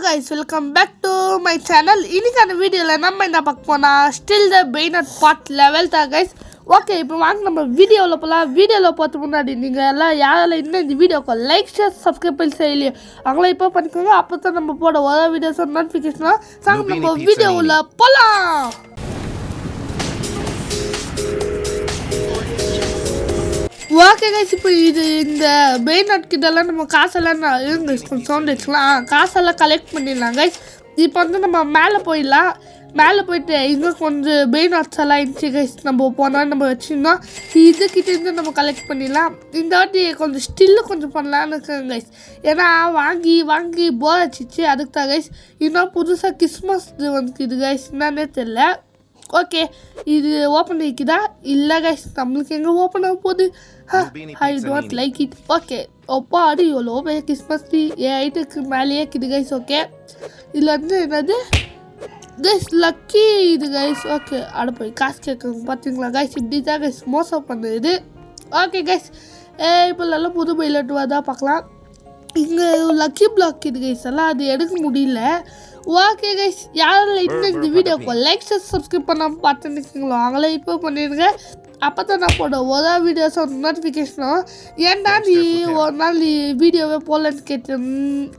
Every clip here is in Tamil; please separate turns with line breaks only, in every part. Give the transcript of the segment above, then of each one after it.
guys, welcome back to my channel. இன்னைக்கான வீடியோல நம்ம என்ன பார்க்க போனா still the Bayonet part 11 guys. Okay, இப்போ வாங்க நம்ம வீடியோல போலாம். வீடியோல பார்த்து முன்னாடி நீங்க எல்லாம் யாரெல்லாம் இன்னும் இந்த வீடியோக்கு லைக் ஷேர் சப்ஸ்கிரைப் பண்ணி செய்யலையோ அவங்கள இப்போ பண்ணிக்கோங்க. அப்பதான் நம்ம போட ஒரே வீடியோஸ் நோட்டிஃபிகேஷன் சாங்க நம்ம வீடியோல போலாம். ஓகே கைஸ், இப்போ இது இந்த Bayonet கிட்டலாம் நம்ம காசெல்லாம் சவுண்ட் வச்சுக்கலாம். காசெல்லாம் கலெக்ட் பண்ணிடலாம் கைஸ். இப்போ வந்து நம்ம மேலே போயிடலாம். மேலே போயிட்டு இங்கே கொஞ்சம் Bayonets எல்லாம் இருந்துச்சு கைஸ். நம்ம போனால் நம்ம வச்சுருந்தோம். இதுக்கிட்டேருந்து நம்ம கலெக்ட் பண்ணிடலாம். இந்த வாட்டி கொஞ்சம் ஸ்டில்லு கொஞ்சம் பண்ணலான்னு இருக்கேன் கைஸ். ஏன்னா வாங்கி போர் அடிச்சிச்சு. அதுக்கு தான் கைஸ். இன்னும் புதுசாக கிறிஸ்மஸ் வந்துக்குது கைஸ். என்னன்னே தெரில. ஓகே, இது ஓப்பன் ஆகிக்குதா? இல்லை கைஸ், நம்மளுக்கு எங்கே ஓப்பன் ஆக போகுது? I don't like it. Okay, அப்பா அடி எவ்வளோ பெரிய கிறிஸ்மஸ் ட்ரீ ஐட்டுக்கு மேலேயே இருக்குது கைஸ். ஓகே, இதில் வந்து என்னது கைஸ் லக்கி இது கைஸ். ஓகே, அட போய் காசு கேட்குங்க பார்த்தீங்களா கைஸ். இப்படி தான் கைஸ் மோசம் பண்ணுது. ஓகே கைஸ், இப்போ நல்லா புது பைலட் தான் பார்க்கலாம். இங்கே லக்கி பிளாக் இது கைஸ் எல்லாம் அது எடுக்க முடியல. ஓகே கைஸ், யாரெல்லாம் இன்னும் இந்த வீடியோக்கு லைக் சப்ஸ்கிரைப் பண்ணாமல் பார்த்துருக்கீங்களோ அவங்களே இப்போ பண்ணிடுங்க. அப்போ தான் நான் போட ஒரே வீடியோஸ் நோட்டிஃபிகேஷனும். ஏன்னா நீ ஒரு நாள் நீ வீடியோவே போடலன்னு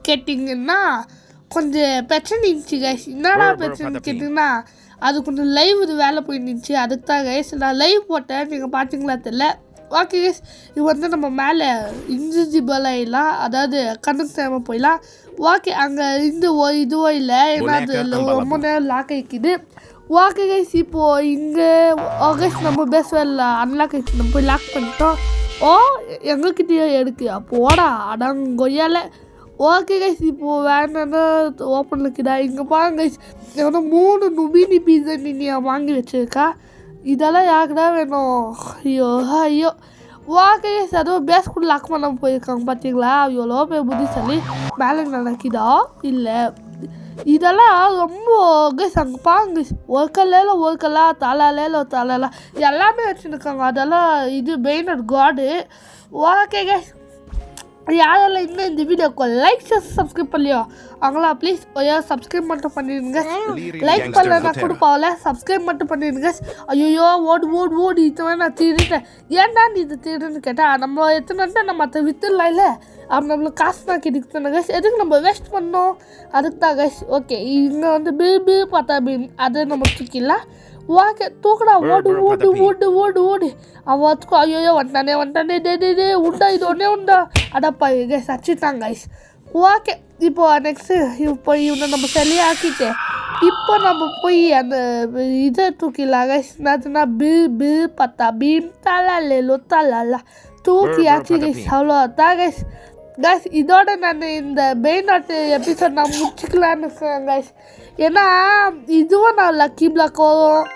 கேட்டிங்கன்னா கொஞ்சம் பிரச்சனை இருந்துச்சு கைஸ். என்னடா பிரச்சனை கேட்டிங்கன்னா அது கொஞ்சம் லைவ் இது வேலை போயிருந்துச்சு. அதுக்கு தான் கைஸ் நான் லைவ் போட்டேன். நீங்கள் பார்த்தீங்களா தெரியல. ஓகே கைஸ், இது வந்து நம்ம மேலே இன்விசிபிள் ஆகிடலாம், அதாவது கண்ணுக்கு தேவை போயிடலாம். ஓகே, அங்கே இதுவோ இல்லை, ஏன்னா அது ரொம்ப நேரம் லாக் ஆகிக்குது. ஓகே கைஸ், இப்போது இங்கே கைஸ் நம்ம பேசுவேல அன்லாக் ஆகிடுச்சு. நம்ம போய் லாக் பண்ணிட்டோம். எங்கக்கிட்டேயே எடுக்கு அப்போடா அடங்கொய்யால. ஓகே கைஸ், இப்போது வேணுன்னா ஓப்பன் இருக்குதா? இங்கே பாருங்க கைஸ், வந்து 3 நுபினி பீஸா நீ வாங்கி வச்சுருக்கா. இதெல்லாம் யாருக்குடா வேணும்? ஐயோ. ஓகே கைஸ், அதுவும் பேஸ் கூட லாக் பண்ணாமல் போயிருக்காங்க பார்த்தீங்களா? எவ்வளோ பேர் புத்திசாலி. மேலே நினைக்குதா? இல்லை, இதெல்லாம் ரொம்ப கைஸ் அங்கே பாருங்க. ஒரு கல்லா தலால எல்லாமே வச்சுருக்காங்க. அதெல்லாம் இது Bayonet காடு. ஓகே கைஸ், யாரெல்லாம் இன்னும் இந்த வீடியோக்கு லைக் சப்ஸ்கிரைப் பண்ணலையோ அவங்களா ப்ளீஸ் சப்ஸ்கிரைப் மட்டும் பண்ணிடுங்க. லைக் பண்ணலன்னா கொடுப்பாவில சப்ஸ்கிரைப் மட்டும் பண்ணிடுங்க. ஐயோ ஓடு இத்தனை நான் திருட்டேன். ஏன்டா நீ இது திருடுன்னு கேட்டால் நம்ம எத்தனை நம்ம அதை விற்றுடலாம். இல்லை அப்போ நம்மளுக்கு காசு தான் கிடைக்குதுன்னு கைஸ். எதுக்கு நம்ம வேஸ்ட் பண்ணோம்? அதுக்கு தான் கைஸ். ஓகே, இங்கே வந்து பீ பார்த்தா அதை நம்ம தூக்கிடலாம். ஓகே, தூக்குடா, ஓடு அவத்துக்கு. ஐயோ வந்துட்டானே டே உண்டா, இது ஒன்றே உண்டா. அடப்பா கைஸ் அடிச்சுட்டாங்க கைஸ். ஓகே, இப்போ நெக்ஸ்ட்டு இப்போ இவனை நம்ம சரியாக ஆக்கிட்டு இப்போ நம்ம போய் அந்த இதை தூக்கிடலாம் கைஸ். என்னதுன்னா பீ பார்த்தா பீம் தலால தூக்கி ஆச்சு கைஸ். அவ்வளோதான் கைஸ். கைஸ், இதோட நான் இந்த Bayonet எபிசோட் நான் முடிச்சுக்கலான்னு இருக்கேன் கைஸ். ஏன்னா இதுவும் நான் லக்கி பிளாக் வரும்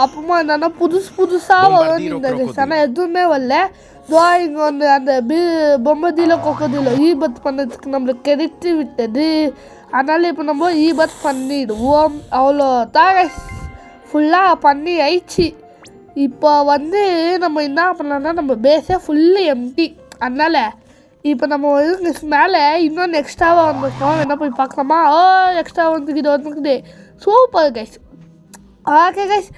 அப்புறமா என்னன்னா புதுசாக வரும் இந்த கைஸ். ஆனால் எதுவுமே வரல. இங்கே வந்து அந்த பொம்மதியில் கொக்கதியில் ஈபத் பண்ணதுக்கு நம்மளுக்கு கிடைத்து விட்டது. அதனால் இப்போ நம்ம ஈபத் பண்ணிடுவோம். அவ்வளோதான் கைஸ், ஃபுல்லாக பண்ணி ஆயிடுச்சு. இப்போ வந்து நம்ம என்ன பண்ணலாம்னா நம்ம பேஸே ஃபுல்லு எம்டி. அதனால் இப்போ நம்ம வந்து மேலே இன்னொன்று எக்ஸ்ட்ராவாக வந்துருக்கோம். என்ன போய் பார்க்கலாமா? எக்ஸ்ட்ரா வந்துக்குது. Super guys. ஓகே கைஸ்,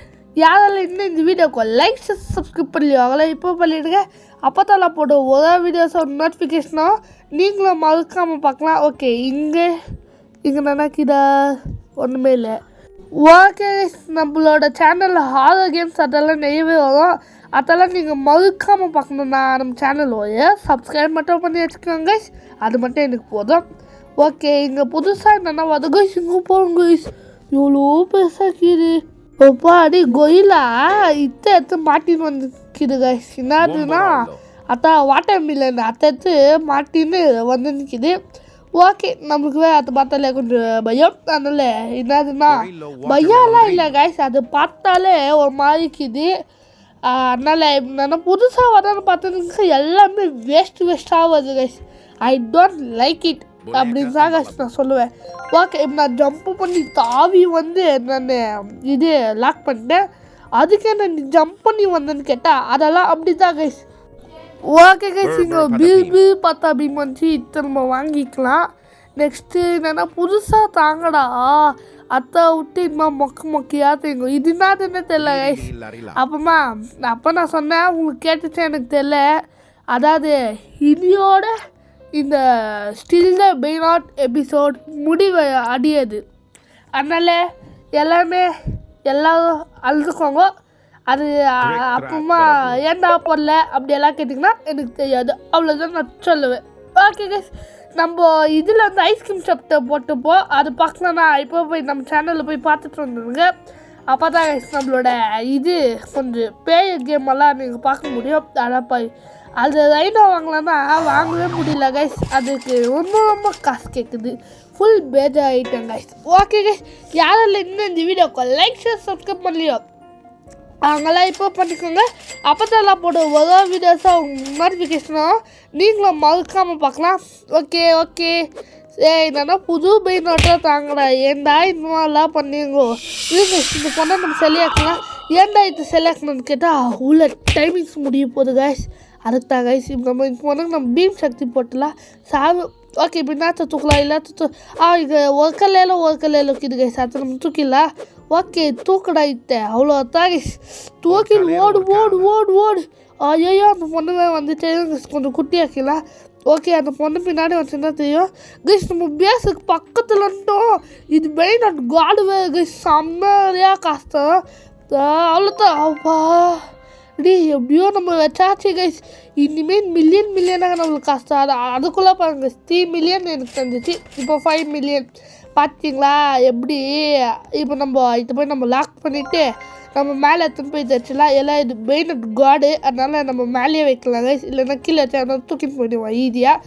யாரெல்லாம் இன்னும் இந்த வீடியோக்கு லைக் சப்ஸ்கிரைப் பண்ணலையோ அவங்கள இப்போ பண்ணிவிடுங்க. அப்போ தான் நான் போட ஒரே வீடியோஸ் நோட்டிஃபிகேஷனும் நீங்களும் மறக்காமல் பார்க்கலாம். ஓகே, இங்கே நினைக்கிதா ஒன்றுமே இல்லை. ஓகே கைஸ், நம்மளோட சேனலில் ஹாரர் கேம்ஸ் அதெல்லாம் நிறையவே வரும். அதெல்லாம் நீங்கள் மறுக்காமல் பார்க்கணுன்னா நம்ம சேனலோட சப்ஸ்கிரைப் மட்டும் பண்ணி வச்சுக்கோங்க கைஸ். அது மட்டும் எனக்கு போதும். ஓகே, இங்கே புதுசாக என்னென்னா வருது கைஸ். இங்கே போங்க கைஸ், எவ்வளோ பெருசாக இருக்குது. அப்பா அடி கொயிலா எடுத்து மாட்டின்னு வந்துக்குது கைஸ். என்னதுன்னா அதான் வாட்டர் மில்லன் எடுத்து மாட்டின்னு வந்து நிற்கிது. ஓகே, நம்மளுக்கு அதை பார்த்தாலே கொஞ்சம் பயம். அதனால் என்னதுன்னா பயம்லாம் இல்லை கைஸ், அது பார்த்தாலே ஒரு மாதிரிக்குது. அதனால் என்னென்னா புதுசாக வரணும்னு பார்த்தீங்கன்னா எல்லாமே வேஸ்ட்டாக வருது guys. I don't like it அப்படின்னு தான் கைஸ் நான் சொல்லுவேன். ஓகே, இப்போ நான் ஜம்ப்பு பண்ணி தாவி வந்து நான் இது லாக் பண்ணிட்டேன். அதுக்கே நான் ஜம்ப் பண்ணி வந்தேன்னு கேட்டால் அதெல்லாம் அப்படி தான் கைஸ். ஓகே கைஸ், இங்கே பீ பார்த்தா பீம் வந்துச்சு. இத்தனை நம்ம வாங்கிக்கலாம். நெக்ஸ்ட்டு என்னென்னா புதுசாக தாங்கடா அத்தை விட்டு இன்னும் மொக்கையாக தெரியும் இது என்னதுன்னு தெரியல கைஸ். அப்போ நான் சொன்னேன் உங்களுக்கு கேட்டுச்சு எனக்கு தெரியல. அதாவது இதோட இந்த ஸ்டில் த பெய்நாட் எபிசோட் முடிவு அடியது. அதனால் எல்லோரும் அழுதுக்கோங்க. அது அப்புறமா ஏன்டா போடல அப்படியெல்லாம் கேட்டிங்கன்னா எனக்கு தெரியாது, அவ்வளோதான் நான் சொல்லுவேன். ஓகே கைஸ், நம்ம இதில் வந்து ஐஸ்கிரீம் சாப்பிட்ட போட்டுப்போம். அது பார்க்கலன்னா இப்போ போய் நம்ம சேனலில் போய் பார்த்துட்டு வந்துடுங்க. அப்போ தான் கைஸ் நம்மளோட இது கொஞ்சம் பேய் கேமெல்லாம் நீங்கள் பார்க்க முடியும். அதாப்பா அது ரைனோ வாங்கலான்னா வாங்கவே முடியல கைஸ். அதுக்கு ரொம்ப காசு கேட்குது. ஃபுல் பேஜர் ஆகிட்டேன் கைஸ். ஓகே கைஸ், யாரெல்லாம் இன்னும் இந்த வீடியோக்கு லைக் ஷேர் சப்ஸ்கிரைப் பண்ணலையோ அவங்களாம் இப்போ பண்ணிக்கோங்க. அப்போ தான் போட ஒரே வீடியோஸாக நோட்டிஃபிகேஷனும் நீங்களும் மறக்காமல் பார்க்கலாம். ஓகே என்னன்னா புது பெய்நாட்டாக தாங்கடா ஏன்டா இன்னும் பண்ணிங்கோ. இந்த பொண்ணை நம்ம செலையாக்கலாம். ஏன்டா இது செலையாக்கணும்னு கேட்டால் உள்ள டைமிங்ஸ் முடிய போகுது கைஸ். அதுக்கு தான் கைஸ் இப்போ நம்ம பீம் சக்தி போட்டலாம் சாவு. ஓகே இப்போ என்ன தூக்கலாம் இல்லை இது ஒரு கல்லையில் இருக்குது கைஸ். அதை நம்ம தூக்கிடலாம். ஓகே தூக்கடா இத்த அவ்வளோ தான் கைஸ். தூக்கி ஓடு ஐயோ அந்த பொண்ணு வந்துட்டு கொஞ்சம் குட்டியாக்கலாம். ஓகே அந்த பொண்ணு பின்னாடி வச்சுருந்தா தெரியும் கைஸ். நம்ம பேஸுக்கு பக்கத்தில் இருந்தோம். இது பெய்நாட் காடுவே கைஸ். செம்மையாக கஷ்டம். அவ்வளோதான் அப்பா டி எப்படியோ நம்ம வச்சாச்சு கைஸ். இனிமேல் மில்லியனாக நம்மளுக்கு கஷ்டம். அதுக்குள்ளே பாருங்க 3 மில்லியன் எனக்கு தந்துச்சு. இப்போ 5 மில்லியன் பார்த்தீங்களா எப்படி. இப்போ நம்ம இதை போய் நம்ம லாக் பண்ணிவிட்டு நம்ம மேலே எடுத்துன்னு போய் தச்சுலாம். எல்லாம் இது பெய்நாட் காடு, அதனால் நம்ம மேலேயே வைக்கலாம் கைஸ். இல்லைன்னா கீழே வச்சா தூக்கிட்டு போயிடுவோம் ஈஸியாக.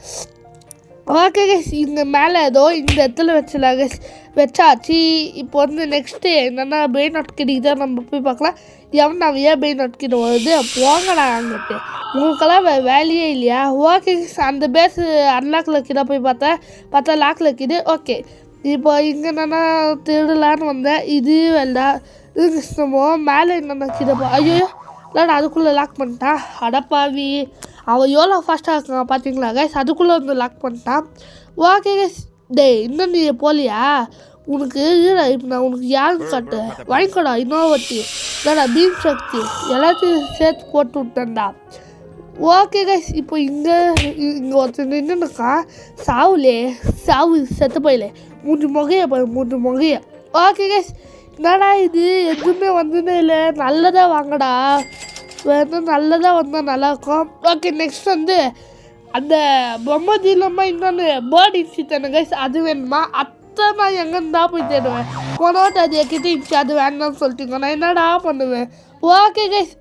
ஓகே கைஸ், இங்கே மேலே ஏதோ இந்த இடத்துல வச்சிடலாம் கைஸ். வச்சாச்சு. இப்போ வந்து நெக்ஸ்ட்டு என்னென்னா பெய்நாட் கிட்ட தான் நம்ம போய் பார்க்கலாம். நான் ஏன் பெய்நாட் கிட்ட வருது போங்கடா அங்கிட்டு. உங்களுக்கெல்லாம் வேலையே இல்லையா? ஓகே கைஸ், அந்த பேஸு அன்லாக்கில் கிட்ட போய் பார்த்தா லாக்கில் இருக்குது. ஓகே இப்போ இங்கே என்னென்னா திருடலான்னு வந்தேன். இது வேண்டாம். நம்ம மேலே என்னென்ன கிட்ட ஐயோ இல்லைடா அதுக்குள்ளே லாக் பண்ணிட்டான். அடப்பாவி அவன் எவ்வளோ ஃபாஸ்ட்டாக இருக்கான் பார்த்தீங்களா கைஸ். அதுக்குள்ளே வந்து லாக் பண்ணிட்டான். ஓகே கைஸ், இன்னும் நீ போலியா? உனக்கு இப்போ நான் உனக்கு யாருன்னு காட்டு வாங்கிக்கோடா. இன்னோவத்தி இல்லைடா பீம் சக்தி எல்லாத்தையும் சேர்த்து போட்டு விட்டேன்டா. ஓகே கைஸ், இப்போ இங்கே ஒருத்தர் நின்றுக்கா. சாவு செத்து போயில மூன்று முகைய. ஓகே கைஸ், என்னடா இது எதுவுமே வந்ததே இல்லை. நல்லதாக வாங்கடா, நல்லதாக வந்தால் நல்லாயிருக்கும். ஓகே நெக்ஸ்ட் வந்து அந்த பொம்மை தீலமாக இன்னொன்று பேர்ட் இன்ச்சு தானே கைஸ். அது வேணுமா? அத்தை நான் எங்கேருந்தா போய் தேடுவேன். போனோட்டு அது என்கிட்ட இன்ச்சு அது வேணும்னு சொல்லிட்டீங்க. நான் என்னடா பண்ணுவேன்? ஓகே கைஸ்,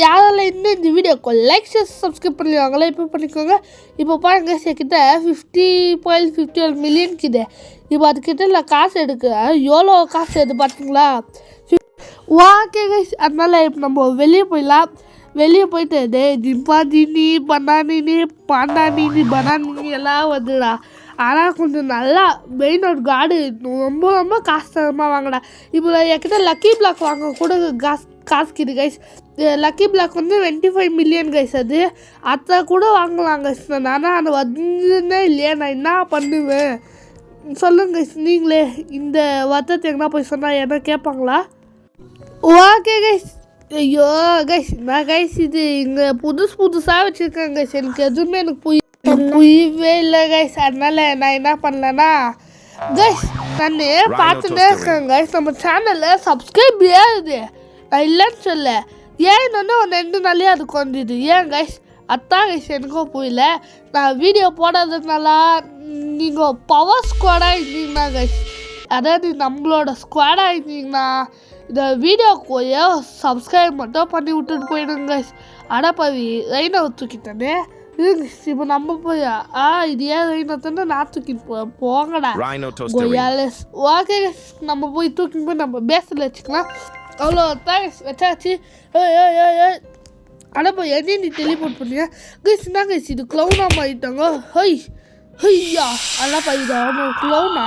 யாரெல்லாம் இன்னும் இந்த வீடியோக்கு லைக் ஷேர் சப்ஸ்கிரைப் பண்ணிடுவாங்களே இப்போ பண்ணிக்கோங்க. இப்போ பாருங்க கைஸ் என்கிட்ட 50.51 மில்லியன் கிட்ட. இப்போ அதுக்கிட்ட இல்லை காசு எடுக்க எவ்வளோ காசு எது பார்த்தீங்களா? ஓகே கைஸ், அதனால் இப்போ நம்ம வெளியே போயிடலாம். வெளியே போயிட்டு ஜிம்பாஜினி பனானி எல்லாம் வந்துடா. ஆனால் கொஞ்சம் நல்லா பெய்நாட் காடு ரொம்ப காசமாக வாங்கடா. இப்போ என்கிட்ட லக்கி பிளாக் வாங்க கூட காசுக்குது கைஸ். லக்கி பிளாக் வந்து 25 மில்லியன் கைஸ். அதை கூட வாங்கலாம் கைஸ். ஆனால் அது வந்துன்னே இல்லையா, நான் என்ன பண்ணுவேன் சொல்லுங்க கைஸ் நீங்களே. இந்த வருத்தத்தை எங்கன்னா போய் சொன்னால் என்ன கேட்பாங்களா? ஓகே கைஸ், ஐயோ கைஸ் நான் கைஸ் இது இங்கே புதுசாக வச்சுருக்கேன் கைஸ். எனக்கு எதுவுமே புரியவே இல்லை கைஸ். அதனால் நான் என்ன பண்ணலன்னா கைஸ் நான் பார்த்துட்டே இருக்கேன் கைஸ். நம்ம சேனலில் சப்ஸ்கிரைப் ஏறுது, நான் இல்லைன்னு சொல்ல. ஏன் இன்னொன்று ஒரு 2 நாளே அது குறைஞ்சிது. ஏன் கைஸ்? அதான் கைஸ் எனக்கும் புரியல. நான் வீடியோ போடாததுனால நீங்கள் பவர் ஸ்குவாடாக இருந்தீங்கன்னா கைஸ், அதாவது நம்மளோட ஸ்குவாடாக இருந்தீங்கன்னா இந்த வீடியோக்கு சப்ஸ்கிரைப் மட்டும் பண்ணி விட்டுட்டு போயிடுங்க கைஸ். அடப்பாவி ரைனை தூக்கிட்டேனே. இப்போ நம்ம போய் இது ஏன் ரைனத்தானே நான் தூக்கிட்டு போங்கடா கொய்யாலஸ். ஓகே நம்ம போய் தூக்கிட்டு போய் நம்ம பேஸில் வச்சுக்கலாம். அவ்வளோ தான் வச்சாச்சு. அடப்பா என்ன நீ டெலிபோர்ட் பண்ணியா கைஸ்? என்ன கைஸ் இது க்ளவுனாக மாறிட்டாங்க. ஐயா அல்லாப்பா இது அவன் க்ளவுனா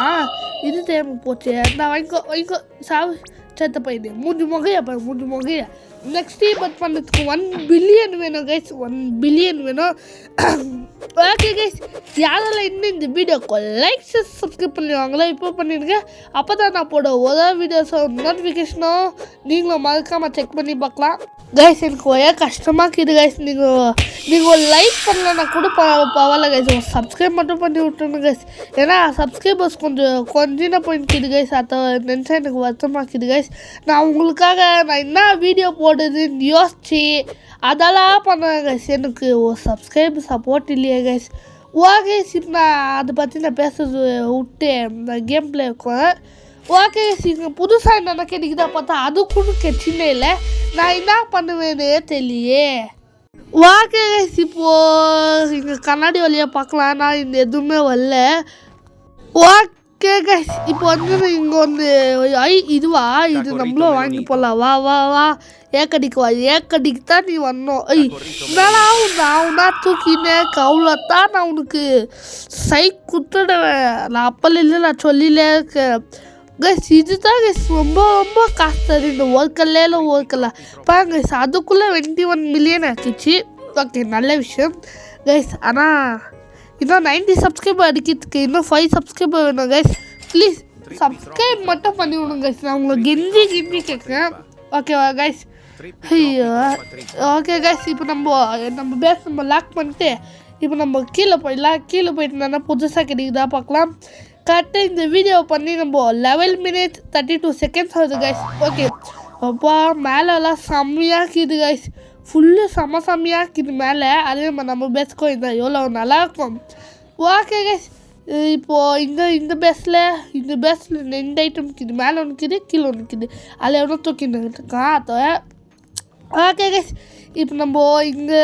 இது தேவை போச்சு. நான் வாங்கிக்கோ சாவு சேர்த்த பையனே மூஞ்சி முகையா நெக்ஸ்ட் பட் பண்ணுறதுக்கு 1 பில்லியன் வேணும் கைஸ். 1 பில்லியன் வேணும். ஓகே கைஸ், யாரெல்லாம் இன்னும் இந்த வீடியோக்கு லைக் சப்ஸ்கிரைப் பண்ணுவாங்களோ இப்போ பண்ணிடுங்க. அப்போ தான் நான் போட ஒரு வீடியோஸோ நோட்டிஃபிகேஷனோ நீங்களும் மறக்காமல் செக் பண்ணி பார்க்கலாம். கைஸ் எனக்கு ஒரே கஷ்டமாக இருக்குது கைஸ். நீங்கள் லைக் பண்ணலன்னா கூட பரவாயில்ல கைஸ், ஒரு சப்ஸ்கிரைப் மட்டும் பண்ணி விட்டுருங்க கைஸ். ஏன்னா சப்ஸ்கிரைபர்ஸ் கொஞ்சம் போயிட்டு கைஸ், அதை நினச்சா எனக்கு வருத்தமாக்குது கைஸ். நான் உங்களுக்காக நான் என்ன வீடியோ போடுறதுன்னு யோசிச்சு அதெல்லாம் பண்ணுவேன் கைஸ். எனக்கு ஒரு சப்போர்ட் இல்லையா கைஸ். ஓகே இப்போ நான் அதை பற்றி நான் பேசுறது விட்டு நான் கேம் பிளே இருக்கேன். ஓகே இங்கே புதுசாக என்ன கேட்டுக்கிட்டா பார்த்தா அது கூட கட்சினே இல்லை. நான் என்ன பண்ணுவேன்னு தெரியலையே. ஓகே இப்போது இங்கே கண்ணாடி வழியாக பார்க்கலாம். நான் இந்த எதுவுமே வரல. ஓகே கைஸ், இப்போ இங்கே இதுவா இது நம்மளும் வாங்கி போடலாம். வா ஏக்கடிக்கு தான் நீ வரணும். நான் தூக்கினேன் கவுளத்தான் நான் உனக்கு குத்துடுவேன். நான் அப்பல இல்லை, நான் சொல்லிலே இருக்கேன் கைஸ். இதுதான் கைஸ் ரொம்ப காசு இந்த ஒர்க்கல்ல பாருங்க கைஸ். அதுக்குள்ளே 21 மில்லியன் ஆக்கிச்சு. ஓகே நல்ல விஷயம் கைஸ். ஆனால் இன்னும் 90 சப்ஸ்கிரைபர் அடிக்கிறதுக்கு இன்னும் 5 சப்ஸ்கிரைபர் வேணும் கைஸ். ப்ளீஸ் சப்ஸ்கிரைப் மட்டும் பண்ணி விடுங்க கைஸ். நான் உங்களை கெஞ்சி கேட்குறேன். ஓகேவா கைஸ்? ஐயோ ஓகே கைஸ், இப்போ நம்ம பேஸ் லாக் பண்ணிட்டு இப்போ நம்ம கீழே போயிடலாம். கீழே போயிட்டு புதுசாக கிடைக்குதா பார்க்கலாம். கரெக்டாக இந்த வீடியோ பண்ணி நம்ம 11 minutes 32 seconds ஆகுது கைஸ். ஓகே அப்பா மேலெல்லாம் செம்மையாக இருக்குது கைஸ். ஃபுல்லு செம்மையாக இருக்குது மேலே. அதே நம்ம பேஸ்க்கோ இந்த எவ்வளோ நல்லாயிருக்கும். ஓகே கைஸ், இப்போது இந்த பேஸில் 2 ஐட்டம் இருக்குது. மேலே ஒன்று இருக்குது, கீழே ஒன்று இருக்குது. அதில் எவ்வளோ தூக்கிட்டு இருக்கான் அதை. ஓகே கைஸ், இப்போ நம்ம இங்கே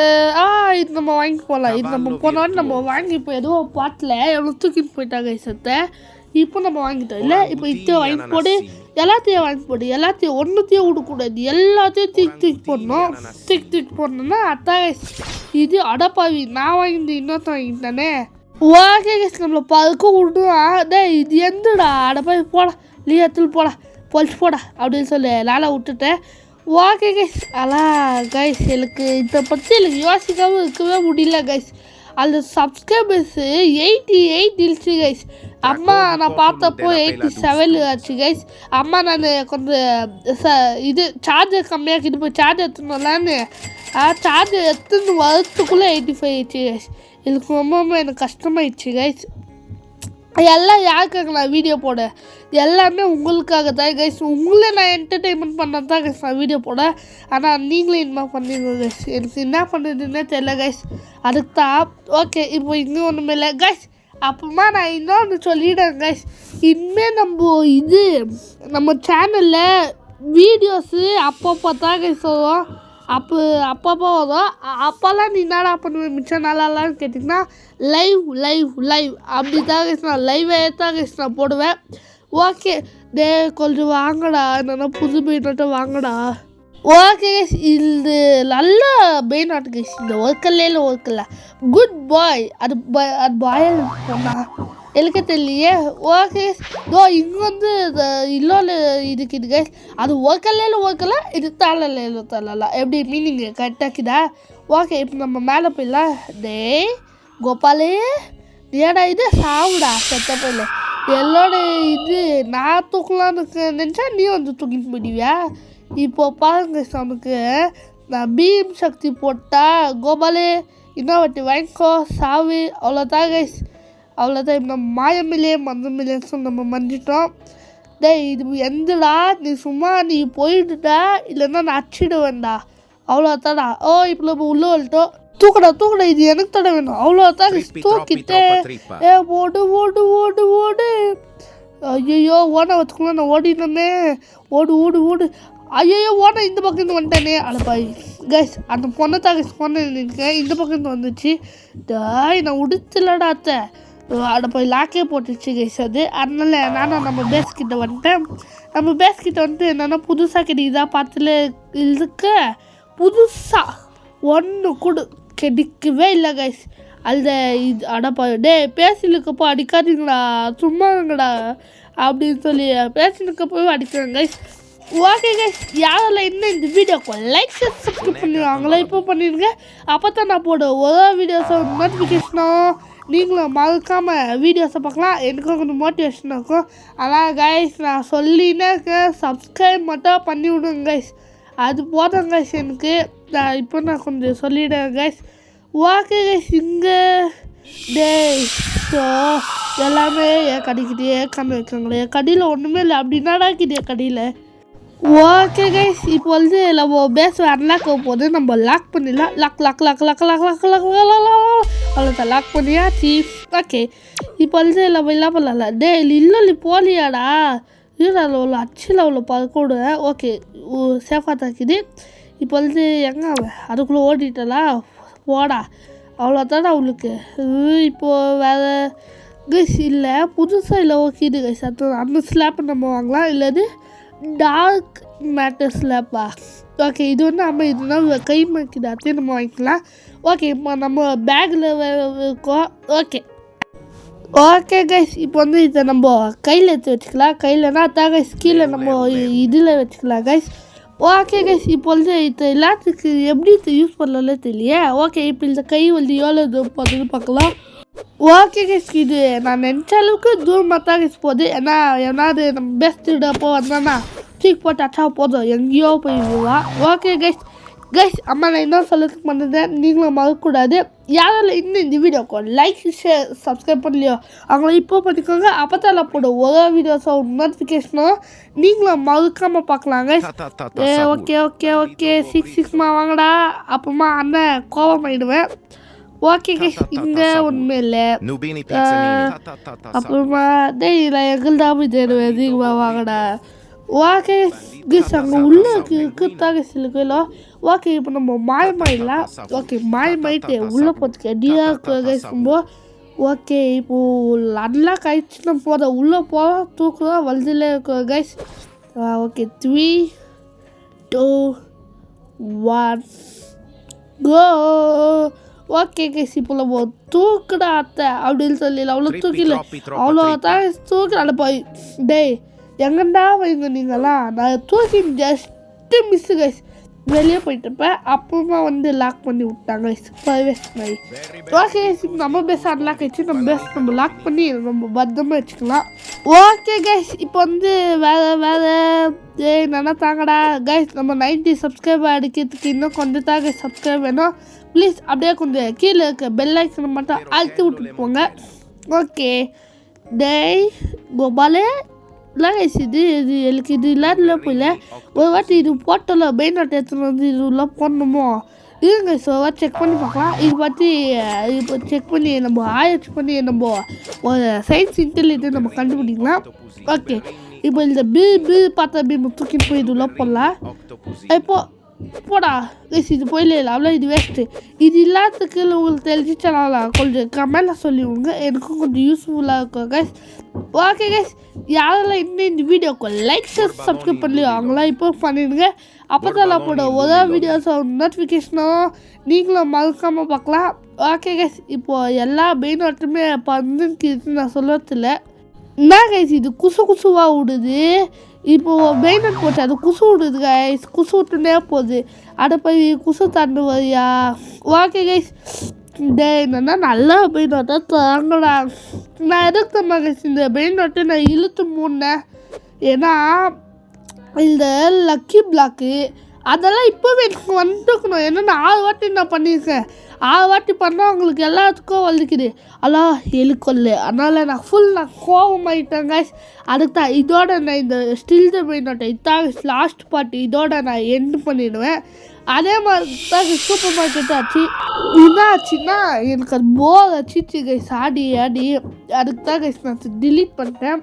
இது நம்ம வாங்கி போகலாம். இது நம்ம போனோன்னு நம்ம வாங்கி இப்போ ஏதோ பாட்டில் எவ்வளோ தூக்கிட்டு போயிட்டாங்க கைஸ். இப்போ நம்ம வாங்கிட்டோம் இல்லை. இப்போ இதையும் வாங்கி போடு, எல்லாத்தையும் வாங்கி போடு. எல்லாத்தையும் ஒன்றுத்தையும் விடக்கூடாது, எல்லாத்தையும் தூக்கி போடணும்னா அதான் கைஸ். இது அடப்பாவி, நான் வாங்கிட்டு இன்னொருத்த வாங்கிட்டானே. ஓகே கைஸ், நம்மளை பதுக்கும் விடுவோம். இது எந்தடா அடப்பாவி போடா, லீயத்தில் போடா, பொழிச்சு போடா அப்படின்னு சொல்லி நாளை விட்டுட்டேன். ஓகே கைஸ், கைஸ் எனக்கு இதை பற்றி எனக்கு யோசிக்காமல் இருக்கவே முடியல கைஸ். அந்த சப்ஸ்கிரைபர்ஸு 88 இருந்துச்சு கைஸ். அம்மா நான் பார்த்தப்போ 87 ஆச்சு கைஸ். அம்மா நான் கொஞ்சம் இது சார்ஜர் கம்மியாக்கிட்டு போய் சார்ஜர் எடுத்துனோம்லான்னு சார்ஜர் எடுத்துன்னு வரத்துக்குள்ளே 85 ஆயிடுச்சு கைஸ். எனக்கு எனக்கு கஷ்டமாயிடுச்சு கைஸ். எல்லாம் யாருக்காக நான் வீடியோ போட, எல்லாமே உங்களுக்காக தான் கைஸ். உங்களை நான் என்டர்டெயின்மெண்ட் பண்ணது தான் கைஸ் நான் வீடியோ போட. ஆனால் நீங்களே என்ன பண்ணிடுங்க கைஸ். எனக்கு என்ன பண்ணுறதுன்னே தெரியல கைஸ். அதுக்கு தான் ஓகே இப்போ இன்னும் ஒன்றுமே இல்லை கைஸ். அப்புறமா நான் இன்னொன்று சொல்லிவிட்டேன் கைஸ். இனிமேல் நம்ம சேனலில் வீடியோஸு அப்பப்போ தான் கைஸ் வரும். அப்பப்போ வரும். அப்போல்லாம் நீ என்னடா பண்ணுவேன் மிச்சம் நல்லாலான்னு கேட்டிங்கன்னா லைவ் அப்படி தான் கைஸ். நான் லைவே தான் கைஸ் நான் போடுவேன். ஓகே கொஞ்சம் வாங்கடா, என்னென்னா புது பெயிண்ட் வாங்கடா. ஓகே கைஸ், இது நல்ல பெயிண்ட் கைஸ். இந்த ஒர்க்கில் குட் பாய். அது பாயில் போனா எனக்கு தெரியலையே. ஓகே இங்கே இன்னொன்று இருக்குது கைஸ். அது ஒர்க்கல இது தள்ளல எப்படி மீனிங் கரெக்டாக்குதா? ஓகே இப்போ நம்ம மேலே போயிடலாம். கோபாலே ஏடா இது சாவுடா செத்த போயில எல்லோட இது நான் தூக்கலான்னு நினச்சா நீ தூக்கிட்டு போயிடுவியா? இப்போ பாருங்க அவனுக்கு நான் பீம் சக்தி போட்டா கோபாலே இன்னும் வாட்டி வாங்கிக்கோ சாவு. அவ்வளோதான் கைஸ், அவ்வளோதான். இப்போ நம்ம மாயமில்லையே மந்தமில்லைன்னு நம்ம மஞ்சிட்டோம். இது எந்தடா நீ போயிட்டுடா, இல்லைன்னா நான் அடிச்சிடுவேன்டா. அவ்வளோதான்டா. இப்போ நம்ம உள்ளே வந்துட்டோம். தூக்கடா இது எனக்கு தட வேணும். அவ்வளோதான் தூக்கிட்டேன். ஓடு. ஐயோ ஓட வச்சுக்கலாம், நான் ஓடினோமே. ஓடு. ஐயோ ஓட இந்த பக்கம் வந்துட்டானே. அடப்பாய் கைஸ், அந்த பொண்ணை தான் கைஸ் இருக்கேன். இந்த பக்கம் வந்துச்சு. நான் உடுத்தலடா அத்தை. அடப்பாய் லாக்கே போட்டுச்சு கைஸ் அது. அதனால நம்ம பேஸ்கிட்ட வந்துட்டு என்னென்னா புதுசாக கிடைக்குதா பார்த்துல இதுக்கு புதுசாக ஒன்று கூட கிடைக்கவே இல்லை கைஸ். அந்த இது அடப்பா பேசினுக்கப்போ அடிக்காதீங்களா, சும்மாங்கடா அப்படின்னு சொல்லி பேசினுக்கப்போ அடிக்கிறேன் கைஸ். ஓகே கைஸ், யாரெல்லாம் இன்னும் இந்த வீடியோக்கு லைக் சப்ஸ்கிரைப் பண்ணுவாங்களோ இப்போ பண்ணிடுங்க. அப்போ தான் நான் போட ஒரு வீடியோஸை நோட்டிஃபிகேஷனோ நீங்களும் மறக்காமல் வீடியோஸை பார்க்கலாம். எனக்கும் கொஞ்சம் மோட்டிவேஷன் இருக்கும். ஆனால் கைஸ் நான் சொல்லினே இருக்கேன், சப்ஸ்கிரைப் மட்டும் பண்ணி விடுங்க கைஸ். அது போதும் கைஸ் எனக்கு. நான் கொஞ்சம் சொல்லிவிடுறேன் கைஸ். ஓகே கைஸ், இங்கே ஸோ எல்லாமே என் கடைக்கிட்டே கம்மி வைக்காங்களே. கடையில் ஒன்றுமே இல்லை அப்படின்னாடா கிட்டே கடையில். ஓகே கைஸ், இப்போ வந்து நம்ம பேஸ் அன்லாக் போது நம்ம லாக் பண்ணிடலாம். அவ்வளோதான், லாக் பண்ணியாச்சு. ஓகே, இப்போ வந்து நம்ம என்ன பண்ணலாம். இல்லை போலியாடா, இது அவ்வளோ அச்சில் அவ்வளோ பறக்கூடுவேன். ஓகே, சேஃபாக தாக்கிது. இப்போ வந்து எங்கே அவன் அதுக்குள்ளே ஓடிட்டலா போடா, அவ்வளோதானே அவளுக்கு. இப்போது வேறு கைஸ் இல்லை, புதுசாக இல்லை. ஓகே இது கைஸ், அந்த ஸ்லாப்பை நம்ம வாங்கலாம். இல்லது டார்க் மேட்டர் ஸ்லாப்பா. ஓகே, இது வந்து நம்ம இதுனா கை மாக்கிது, அதையும் நம்ம வாங்கிக்கலாம். ஓகே, இப்போ நம்ம பேக்கில் இருக்கோம். ஓகே கைஸ், இப்போ வந்து இதை நம்ம கையில் எடுத்து வச்சுக்கலாம். கையிலனா தான் கைஸ், கீழே நம்ம இதில் வச்சுக்கலாம் கைஸ். ஓகே கைஸ், இப்போ வந்து இது எல்லாத்துக்கு எப்படி இது யூஸ் பண்ணல தெரியலையே. ஓகே, இப்போ இந்த கை வந்து எவ்வளோ இது போகுதுன்னு பார்க்கலாம். ஓகே கைஸ், இது நான் நினச்ச அளவுக்கு தூரமாக தான் கைஸ் போகுது. ஏன்னா நம்ம பெஸ்ட் இடப்போ வந்தோன்னா தூக்கி போட்டு அச்சா போதும், எங்கேயோ போயிடுவா. ஓகே கைஸ், அம்மா நான் இன்னும் சொல்லத்துக்கு பண்ணுறேன், நீங்களும் மறக்கக்கூடாது. யாரால இன்னும் இந்த வீடியோக்கு லைக் ஷேர் சப்ஸ்கிரைப் பண்ணலையோ அவங்கள இப்போ பண்ணிக்கோங்க. அப்போ தான் நான் போட ஒரு வீடியோஸோ நோட்டிஃபிகேஷனோ நீங்களும் மறக்காமல் பார்க்கலாம் கைஸ். ஓகே 6 வாங்கடா, அப்புறமா அண்ணன் கோபம் ஆயிடுவேன். ஓகே கைஸ், இங்கே ஒன்றுமே இல்லை. அப்புறமா எங்கள்தான் போய் தேடுவேன், அதிகமாக வாங்கடா. ஓகே கைஸ், அங்கே உள்ளே இருக்குத்தாக சில கிலோ. ஓகே, இப்போ நம்ம மாயமாயிடலாம். ஓகே, மாயமாயிட்டு உள்ளே போகிறதுக்கு ரெடியாக இருக்கு கைஸ் ரொம்ப. ஓகே, இப்போது நல்லா கழிச்சு நம்ம போகிற உள்ளே போகிறோம், தூக்குறோம் வலதுல இருக்கிற கைஸ். ஓகே, 3 2 1 கோ. ஓகே கைஸ், இப்போ நம்ம தூக்குடா அத்தை அப்படின்னு சொல்லல, அவ்வளோ தூக்கில, அவ்வளோ தான் தூக்குறாட போய். எங்கண்டா வைங்க நீங்களாம், நான் தூக்கி ஜஸ்ட்டு மிஸ்ஸு கைஸ், வெளியே போயிட்டுப்பேன். அப்புறமா வந்து லாக் பண்ணி விட்டாங்க கைஸ். ஓகே கைஸ், நம்ம பேச அன்லாக் ஆயிடுச்சு. நம்ம லாக் பண்ணி நம்ம பத்திரமா வச்சுக்கலாம். ஓகே கைஸ், இப்போ வந்து வேறு நல்லா தாங்கடா கைஸ். நம்ம 90 சப்ஸ்கிரைபர் அடிக்கிறதுக்கு இன்னும் கொஞ்சம் தாங்க சப்ஸ்கிரைப் வேணும். ப்ளீஸ் அப்படியே கொஞ்சம் கீழே இருக்க பெல் ஐக்கனை மட்டும் அழுத்தி விட்டுட்டு போங்க. ஓகே, கோபாலே இல்லை கைஸ், இது எனக்கு இது இல்லாத போயில ஒரு வாட்டி இது போட்டல மெயின் நாட்டு எடுத்துன்னு வந்து இது உள்ள போடணுமோ இருங்க கைஸ், ஒரு வாட்டி செக் பண்ணி பார்க்கலாம். இது பார்த்து இப்போ செக் பண்ணி நம்ம ஆராய்ச்சி பண்ணி நம்ம ஒரு சயின்ஸ் இன்டெலிஜென்ட் நம்ம கண்டுபிடிக்கலாம். ஓகே, இப்போ இந்த பில் பார்த்தா பீம் தூக்கிட்டு போய் இது உள்ள போடலாம். இப்போ போடா கைஸ், இது போயில அவ்வளோ, இது வேஸ்ட்டு. இது இல்லாததுக்கு உங்களுக்கு தெரிஞ்சிச்சலாம் கொஞ்சம் கமெண்ட்டில் சொல்லிவிடுங்க, எனக்கும் கொஞ்சம் யூஸ்ஃபுல்லாக இருக்கும் கைஸ். ஓகே கைஸ், யாரெல்லாம் இன்னும் இந்த வீடியோக்கு லைக் ஷேர் சப்ஸ்கிரைப் பண்ணலையோ அவங்களாம் இப்போ பண்ணிடுங்க. அப்போ தான் நான் போட ஒரு வீடியோஸோ நோட்டிஃபிகேஷனோ நீங்களும் மறக்காமல் பார்க்கலாம். ஓகே கைஸ், இப்போது எல்லா மெயின் நாட்டுமே பந்துக்கு நான் சொல்கிறதில்ல. என்ன கைஸ், இது குசுவாக விடுது. இப்போது மெயின் நாட் போச்சு, அது குசு விடுது கைஸ், குசு விட்டுனே போகுது. அதை போய் குசு தாண்டு வரியா. ஓகே கைஸ், என்னன்னா நல்லா மெயின் நாட்டை தாங்கடா. நான் எதுக்கு தம்மா கைஸ் இந்த மெயின் நாட்டை நான் இழுத்து மூடினேன். ஏன்னா இந்த லக்கி பிளாக்கு அதெல்லாம் இப்போவே எனக்கு வந்துக்கணும். ஏன்னா நான் 6 வாட்டி நான் பண்ணியிருக்கேன். 6 வாட்டி பண்ணால் அவங்களுக்கு எல்லாத்துக்கும் வலிக்குது. எலுக்கொல்லு, அதனால் நான் கோபமாயிட்டேன் கைஸ். அதுக்கு தான் இதோட நான் இந்த ஸ்டில் த மெயின் நாட்டை இதான் லாஸ்ட் பார்ட்டி இதோட நான் எண்டு பண்ணிவிடுவேன். அதே மாதிரி தான் சூப்பர் மார்க்கெட் ஆச்சு. என்னாச்சுன்னா எனக்கு அது போர் ஆச்சு கைஸ், ஆடி அதுக்கு தான் கைஸ் நான் டிலீட் பண்ணிட்டேன்.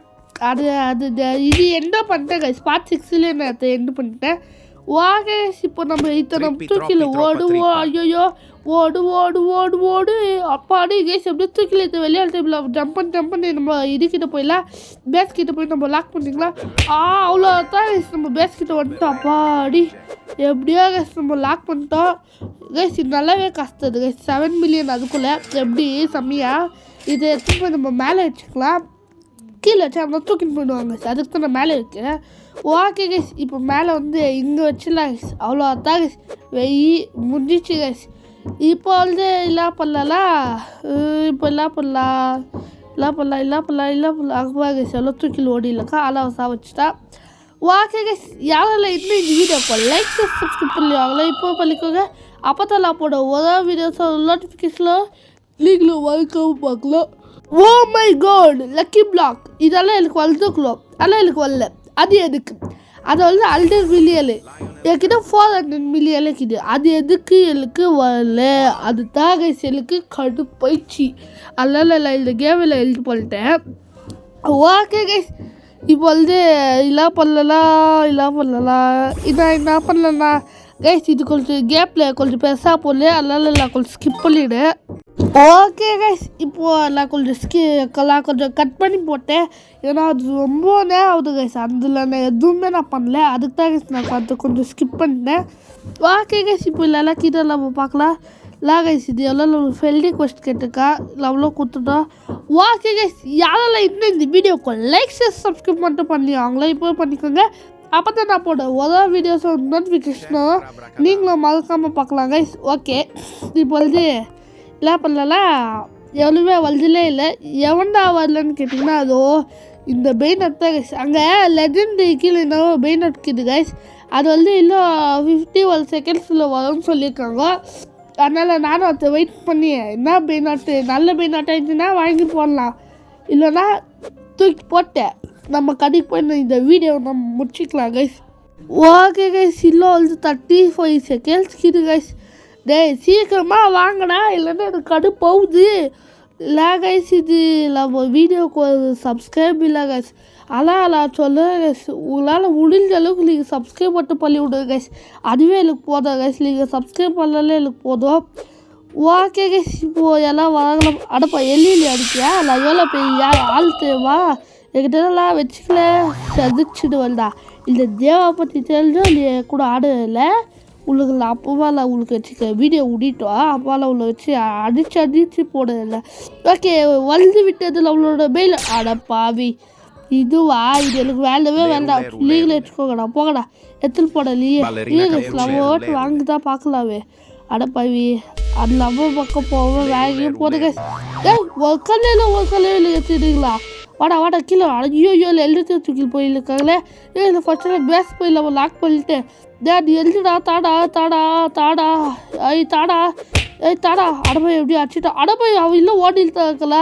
இது என்ன பண்ணிட்டேன் கைஸ், பார்ட் 6லேயே நான் அதை எண்டு பண்ணிட்டேன். ஓகே, இப்போ நம்ம இத்தனை தூக்கில ஐயோ ஓடு அப்பாடி கைஸ், அப்படியே தூக்கில இந்த விளையாட்டு டைமில் ஜம்ப் பண்ணி நம்ம இதுக்கிட்ட போயிடலாம். பேஸ் கிட்ட போய் நம்ம லாக் பண்ணிக்கலாம். அவ்வளோதான் கைஸ், நம்ம பேஸ் கிட்ட வந்துட்டோம். அப்பாடி எப்படியோ கைஸ் நம்ம லாக் பண்ணிட்டோம் கைஸ். இது நல்லாவே கஷ்டம் கைஸ், 7 மில்லியன் அதுக்குள்ளே எப்படி செம்மையாக இதை எடுத்து போய் நம்ம மேலே வச்சுக்கலாம். கீழே வச்சு அவங்க தூக்கின்னு போயிடுவாங்க guys. அதுக்கு தான் நான் மேலே இருக்கேன். ஓகே கைஸ், இப்போ மேலே வந்து இங்கே வச்சிடலாம் கைஸ். அவ்வளோ தான் கைஸ், வெயி முடிஞ்சிச்சு கைஸ். இப்போ வந்து இல்லை பண்ணலாம், இப்போ இல்லை பண்ணலாம் அங்கே கைஸ் எவ்வளோ தூக்கில் ஓடிலக்கா அளவு வச்சுட்டா. ஓகே கைஸ், யாரால இன்னும் இந்த வீடியோக்கு லைக் சப்ஸ்கிரைப் பண்ணிடுவாங்களோ இப்போ பண்ணிக்கோங்க. அப்போ தான் நான் போட ஒரு வீடியோஸ் நோட்டிஃபிகேஷனில் நீங்களும் வளர்க்கவும் பார்க்கலாம். Oh my god, lucky block இதெல்லாம் எனக்கு வளர்த்துக்கலாம், அதெல்லாம் எனக்கு வரல. அது எதுக்கு? அதை வந்து 100 மில்லியனு என்கிட்ட 400 மில்லியன் இருக்குது. அது எதுக்கு எனக்கு வரல? அது தான் கைஸ் எனக்கு கடுப்பாயிடுச்சு. அதனால நான் இந்த கேமில் எழுதி பண்ணிட்டேன். ஓகே கைஸ், இப்போ வந்து இல்லை பண்ணலாம் இதான் என்ன பண்ணலண்ணா கைஸ். இது கொஞ்சம் கேப்பில் கொஞ்சம் பெருசாக போடல, அதனால நான் கொஞ்சம் ஸ்கிப் பண்ணிவிடு. ஓகே கைஸ், இப்போது நான் கொஞ்சம் கட் பண்ணி போட்டேன். ஏன்னா அது ரொம்ப நேரம் ஆகுது கைஸ், அதில் நான் எதுவுமே நான் பண்ணல. அதுக்கு தான் கைஸ் நான் பார்த்து கொஞ்சம் ஸ்கிப் பண்ணிட்டேன். ஓகே கைஸ், இப்போ இல்லைலாம் கீழே நம்ம பார்க்கலாம். கைஸ் இது எவ்வளோ நம்ம ஃப்ரெண்ட்லி கொஸ்டின் கேட்டிருக்கா, அவ்வளோ கொடுத்துட்டோம். ஓகே கைஸ், யாரெல்லாம் இன்னும் இந்த வீடியோக்கு லைக் சப்ஸ்கிரைப் மட்டும் பண்ணிடுவாங்களோ இப்போ பண்ணிக்கோங்க. அப்போ தான் நான் போட ஒரு வீடியோஸும் நோட்டிஃபிகேஷனும் நீங்களும் மறக்காமல் பார்க்கலாம் கைஸ். ஓகே, இப்போ வந்து இல்லை பண்ணலாம் எவ்வளோவே வரதுலே இல்லை. எவன்டா வரலன்னு கேட்டிங்கன்னா அதோ இந்த பெயினட் தான் கைஸ். அங்கே லெஜெண்ட் கீழே என்னவோ பெயினட் இருக்குது கைஸ். அது வந்து இன்னும் 51 செகண்ட்ஸில் வரும்னு சொல்லியிருக்காங்க. அதனால் நானும் அதை வெயிட் பண்ணி என்ன பெயினாட்டு நல்ல பெயினாட்டாக இருந்துச்சுன்னா வாங்கி போடலாம், இல்லைன்னா தூக்கி போட்டேன் நம்ம கடைக்கு போய் இந்த வீடியோ நம்ம முடிச்சிக்கலாம் கைஸ். ஓகே கைஸ், இன்னும் வந்து 35 செகண்ட்ஸ் இருக்குது கைஸ். டேய் சீக்கிரமாக வாங்கினா, இல்லைன்னா எனக்கு கடுப்பாகுது. இல்லை கைஸ், இது நம்ம வீடியோக்கு ஒரு சப்ஸ்கிரைப் இல்லை கைஸ். அதான் நான் சொல்லுவேன் கைஸ், உங்களால் முடிஞ்ச அளவுக்கு நீங்கள் சப்ஸ்கிரைப் மட்டும் பண்ணி விடுங்க கைஸ். அதுவே எனக்கு போதும் கைஸ், நீங்கள் சப்ஸ்கிரைப் பண்ணாலே எனக்கு போதும். ஓகே கைஸ், இப்போது எல்லாம் வாங்கலாம். அடப்பா எல்இடி அடிக்கியா? நான் எவ்வளோ பெரிய ஆள் தேவா என்கிட்டலாம் வச்சுக்கல செதுச்சிட்டு வந்தா. இந்த தேவா பற்றி தெரிஞ்சோ நீ கூட ஆடலை. உங்களுக்கு நான் அப்போவால் உங்களுக்கு வச்சுக்க வீடியோ விட்டோம், அப்போவால் உள்ள வச்சு அடித்து போடலை. ஓகே, வந்து விட்டதில் அவளோட மெயில். அடப்பாவி, இதுவா? இது எனக்கு வேண்டவே வேண்டாம், நீங்களே வச்சுக்கோங்கடா, போங்கடா, எடுத்துன்னு போடலையே. நம்ம ஓட்டு வாங்கி தான் பார்க்கலாமே. அடப்பாவி, அது நம்ம பக்கம் போவோம் வேலையும் போதுங்க. ஒரு கல்லையில் எடுத்துடுங்களா? வாடா கீழே. ஐயோ எழுதி தூக்கி போயிருக்காங்களே. இந்த ஃபஸ்ட்டு பேஸ் போய் நம்ம லாக் பண்ணிட்டு எழுதுடா, தாடா அடப்போய் எப்படி அடிச்சுட்டா. அடப்போய் அவன் இல்லை ஓடிட்டு தான் இருக்கல.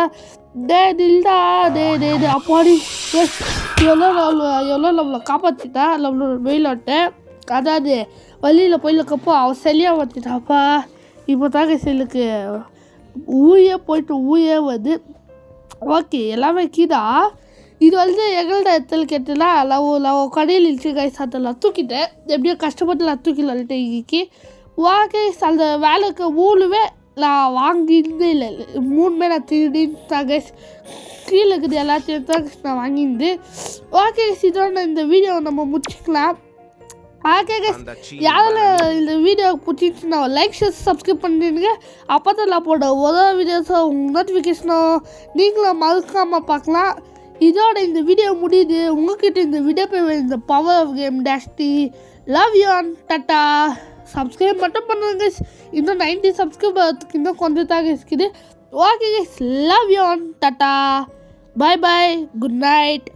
நில்டா அப்பாடி எவ்வளோ நம்மளை காப்பாற்றிட்டா நம்மளோட வெயிலாட்ட. அதாவது வழியில் போயிருக்கப்போ அவன் சரியாக வந்துட்டாப்பா. இப்போ தாங்க செல்லுக்கு ஊயே வந்து ஓகே எல்லாமே கீதா. இது வந்து எங்கள்கிட்ட இடத்துல கேட்டேன்னா நான் கடையில் இழுச்சு கைஸ் அதெல்லாம் தூக்கிட்டேன். எப்படியோ கஷ்டப்பட்டு நான் தூக்கிட்டு இன்றைக்கி. ஓகே, அந்த வேலைக்கு 3மே நான் வாங்கியிருந்தே இல்லை. 3மே நான் திருடின்னு கைஸ். கீழே இருக்குது எல்லாத்தையும் தான் நான் வாங்கியிருந்து. ஓகே, இதோட இந்த வீடியோ நம்ம முடிச்சுக்கலாம். ஓகே கைஸ், யாரெல்லாம் இந்த வீடியோ பிடிச்சிச்சுன்னா லைக் சப்ஸ்கிரைப் பண்ணிடுங்க. அப்போ தான் நான் போட ஒரு வீடியோஸோ நோட்டிஃபிகேஷனோ நீங்களும் மறக்காமல் பார்க்கலாம். இதோட இந்த வீடியோ முடியுது. உங்ககிட்ட இந்த வீடியோ போய் இந்த power of game -T love you and tata. Subscribe மட்டும் பண்ணுங்க கைஸ். இன்னும் 90 சப்ஸ்கிரைபருக்கு இன்னும் கொஞ்சம் தான் இருக்குது. Okay guys, love you and tata. Bye good night.